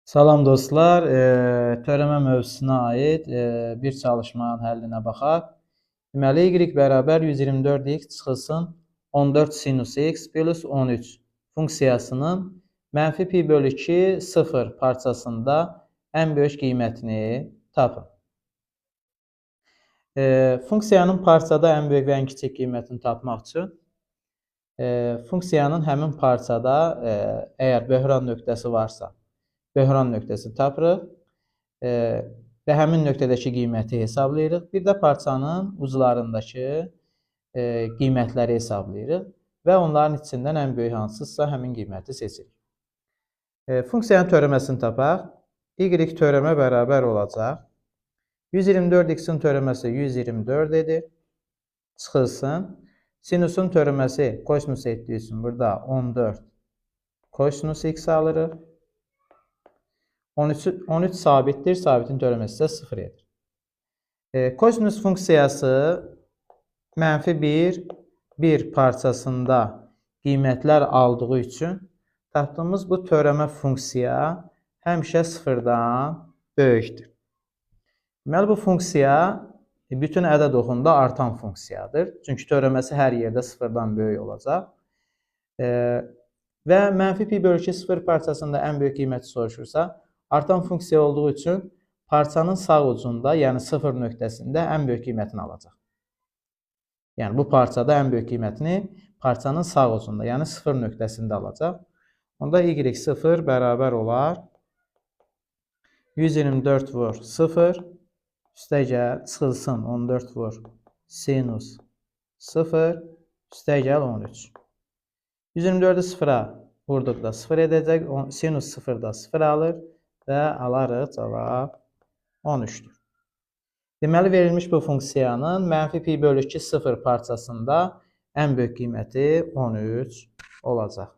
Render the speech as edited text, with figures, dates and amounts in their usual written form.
Salam dostlar, törəmə mövzusuna aid bir çalışmanın həllinə baxaq. Deməli, y bərabər 124x çıxılsın 14 sinus x bölüs 13 funksiyasının mənfi pi bölü 2 0 parçasında ən böyük qiymətini tapın. Funksiyanın parçada ən böyük və ən kiçik qiymətini tapmaq üçün funksiyanın həmin parçada əgər böhran nöqtəsi varsa, böhran nöqtəsini tapırıq və həmin nöqtədəki qiyməti hesablayırıq. Bir də parçanın uclarındakı qiymətləri hesablayırıq və onların içindən ən böyük hansısa həmin qiyməti seçirik. Funksiyanın törəməsini tapaq. Y törəmə bərabər olacaq. 124x-in törəməsi 124 edir. Çıxılsın. Sinusun törəməsi kosinus etdiyi üçün burada 14 kosinus x alırıq. 13 sabitdir, sabitin törəməsi isə 0 edir. Kosinus funksiyası mənfi 1 parçasında qiymətlər aldığı üçün tapdığımız bu törəmə funksiya həmişə 0-dan böyükdür. Deməli, bu funksiya bütün ədəd oxunda artan funksiyadır. Çünki törəməsi hər yerdə 0-dan böyük olacaq. Və mənfi pi bölü 2 0 parçasında ən böyük qiyməti soruşursa, artan funksiya olduğu üçün parçanın sağ ucunda, yəni 0 nöqtəsində ən böyük qiymətini alacaq. Yəni, bu parçada ən böyük qiymətini parçanın sağ ucunda, yəni 0 nöqtəsində alacaq. Onda y0 bərabər olar 124 vur 0, üstəgəl çıxılsın 14 vur sinus 0, üstəgəl 13. 124-ü 0-a vurduqda 0 edəcək, sinus 0-da 0 alır və alarıq cavab 13-dür. Deməli, verilmiş bu funksiyanın mənfi pi bölü 2 0 parçasında ən böyük qiyməti 13 olacaq.